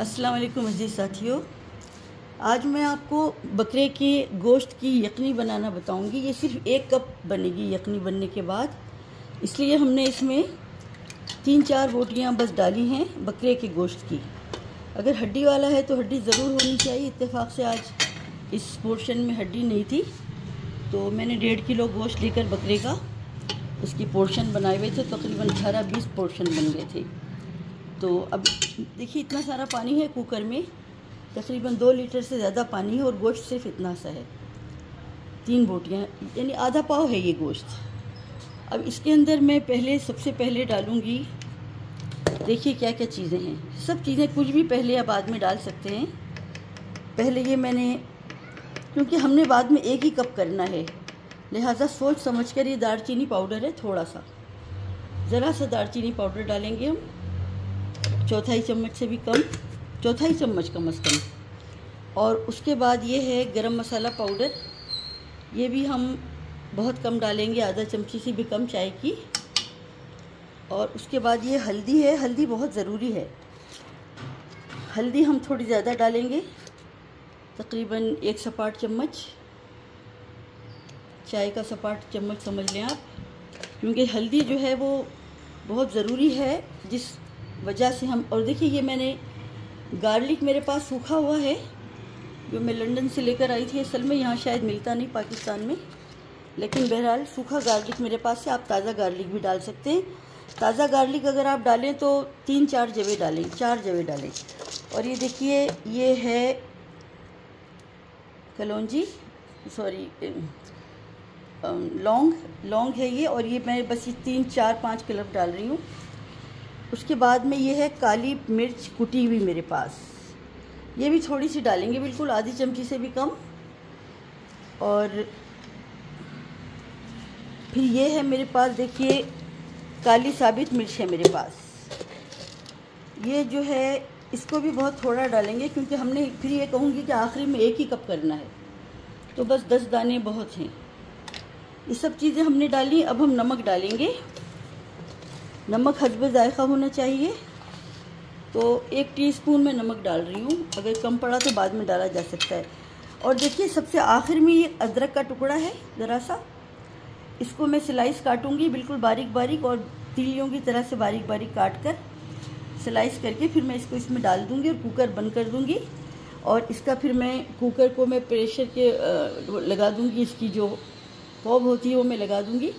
अस्सलाम वालेकुम अज़ीज़ साथियों। आज मैं आपको बकरे के गोश्त की यखनी बनाना बताऊंगी। ये सिर्फ 1 कप बनेगी यखनी बनने के बाद, इसलिए हमने इसमें 3-4 बोटियाँ बस डाली हैं बकरे के गोश्त की। अगर हड्डी वाला है तो हड्डी ज़रूर होनी चाहिए। इत्तेफाक से आज इस पोर्शन में हड्डी नहीं थी, तो मैंने 1.5 किलो गोश्त लेकर बकरे का उसकी पोर्शन बनाए हुए थे। तकरीबन 18-20 पोर्शन बन गए थे। तो अब देखिए इतना सारा पानी है कुकर में, तकरीबन 2 लीटर से ज़्यादा पानी है और गोश्त सिर्फ इतना सा है। 3 बोटियाँ यानी आधा पाव है ये गोश्त। अब इसके अंदर मैं सबसे पहले डालूँगी, देखिए क्या क्या चीज़ें हैं। सब चीज़ें कुछ भी पहले या बाद में डाल सकते हैं। पहले ये मैंने, क्योंकि हमने बाद में 1 ही कप करना है, लिहाजा सोच समझ कर ये दालचीनी पाउडर है, थोड़ा सा ज़रा सा दालचीनी पाउडर डालेंगे हम, 1/4 चम्मच से भी कम, 1/4 चम्मच कम अज़ कम। और उसके बाद ये है गरम मसाला पाउडर, ये भी हम बहुत कम डालेंगे, आधा चमची से भी कम चाय की। और उसके बाद ये हल्दी है, हल्दी बहुत ज़रूरी है। हल्दी हम थोड़ी ज़्यादा डालेंगे, तकरीबन 1 सपाट चम्मच, चाय का सपाट चम्मच समझ लें आप, क्योंकि हल्दी जो है वो बहुत ज़रूरी है, जिस वजह से हम। और देखिए ये मैंने गार्लिक मेरे पास सूखा हुआ है, जो मैं लंदन से लेकर आई थी। असल में यहाँ शायद मिलता नहीं पाकिस्तान में, लेकिन बहरहाल सूखा गार्लिक मेरे पास है। आप ताज़ा गार्लिक भी डाल सकते हैं। ताज़ा गार्लिक अगर आप डालें तो 3-4 जवे डालें, 4 जवे डालें। और ये देखिए ये है कलौंजी, सॉरी लौंग है ये, और ये मैं बस ये 3-4-5 क्लव डाल रही हूँ। उसके बाद में ये है काली मिर्च कुटी हुई मेरे पास, ये भी थोड़ी सी डालेंगे, बिल्कुल आधी चमची से भी कम। और फिर ये है मेरे पास, देखिए काली साबित मिर्च है मेरे पास, ये जो है इसको भी बहुत थोड़ा डालेंगे, क्योंकि हमने फिर ये कहूँगी कि आखिरी में 1 ही कप करना है, तो बस 10 दाने बहुत हैं। ये सब चीज़ें हमने डाली। अब हम नमक डालेंगे। नमक हस्ब जायका होना चाहिए, तो 1 टीस्पून में नमक डाल रही हूँ। अगर कम पड़ा तो बाद में डाला जा सकता है। और देखिए सबसे आखिर में ये अदरक का टुकड़ा है ज़रा सा, इसको मैं स्लाइस काटूंगी बिल्कुल बारीक बारीक, और तीलियों की तरह से बारीक बारीक काट कर स्लाइस करके फिर मैं इसको इसमें डाल दूँगी और कुकर बंद कर दूँगी। और इसका फिर मैं कुकर को मैं प्रेशर के लगा दूँगी, इसकी जो पॉब होती है वो मैं लगा दूँगी।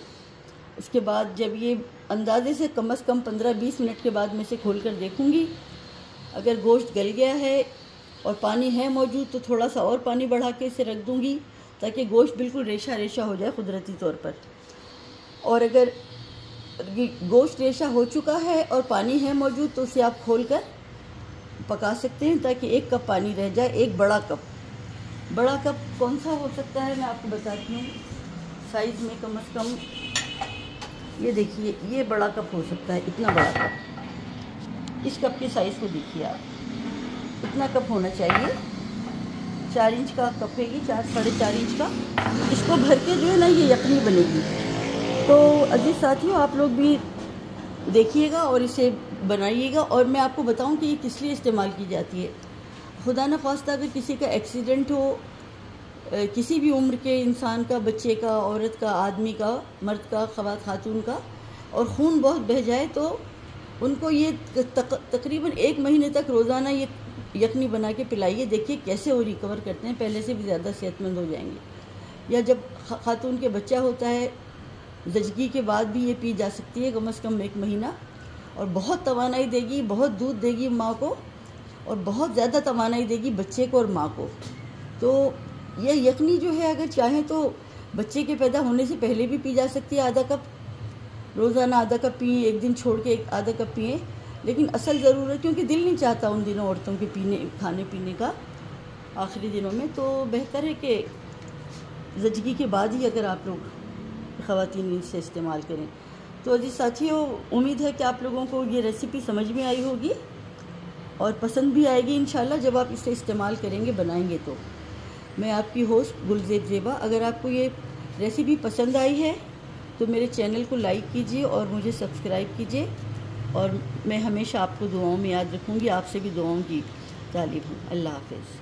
उसके बाद जब ये अंदाजे से कम से कम 15-20 मिनट के बाद मैं इसे खोल कर देखूँगी। अगर गोश्त गल गया है और पानी है मौजूद तो थोड़ा सा और पानी बढ़ा के इसे रख दूँगी, ताकि गोश्त बिल्कुल रेशा रेशा हो जाए कुदरती तौर पर। और अगर गोश्त रेशा हो चुका है और पानी है मौजूद तो उसे आप खोल कर पका सकते हैं, ताकि 1 कप पानी रह जाए। एक बड़ा कप कौन सा हो सकता है मैं आपको बताती हूँ साइज़ में। कम से कम ये देखिए ये बड़ा कप हो सकता है, इतना बड़ा कप, इस कप के साइज़ को देखिए आप, इतना कप होना चाहिए। 4 इंच का कप है ये, 4-4.5 इंच का। इसको भर के जो है ना ये यखनी बनेगी। तो अजीज़ साथियों, आप लोग भी देखिएगा और इसे बनाइएगा। और मैं आपको बताऊं कि ये किस लिए इस्तेमाल की जाती है। खुदा न ख्वास्ता अगर किसी का एक्सीडेंट हो, किसी भी उम्र के इंसान का, बच्चे का, औरत का, आदमी का, मर्द का, खातून का, और खून बहुत बह जाए, तो उनको ये तकरीबन 1 महीने तक रोज़ाना ये यखनी बना के पिलाइए। देखिए कैसे वो रिकवर करते हैं, पहले से भी ज़्यादा सेहतमंद हो जाएंगे। या जब खातून के बच्चा होता है, ज़चगी के बाद भी ये पी जा सकती है कम से कम 1 महीना, और बहुत तवानाई देगी, बहुत दूध देगी माँ को, और बहुत ज़्यादा तवानाई देगी बच्चे को और माँ को। तो ये यखनी जो है अगर चाहें तो बच्चे के पैदा होने से पहले भी पी जा सकती है। आधा कप रोज़ाना, आधा कप पिए, 1 दिन छोड़ के आधा कप पिए। लेकिन असल ज़रूरत, क्योंकि दिल नहीं चाहता उन दिनों औरतों के खाने पीने का आखिरी दिनों में, तो बेहतर है कि ज़चगी के बाद ही अगर आप लोग ख़वातीन इसे इस्तेमाल करें। तो अजीज़ साथियों, उम्मीद है कि आप लोगों को ये रेसिपी समझ में आई होगी और पसंद भी आएगी इंशाल्लाह, जब आप इसे इस्तेमाल करेंगे, बनाएंगे तो। मैं आपकी होस्ट गुलज़ेब ज़ेबा। अगर आपको ये रेसिपी पसंद आई है तो मेरे चैनल को लाइक कीजिए और मुझे सब्सक्राइब कीजिए। और मैं हमेशा आपको दुआओं में याद रखूँगी, आपसे भी दुआओं की तालिब हूँ। अल्लाह हाफ़िज़।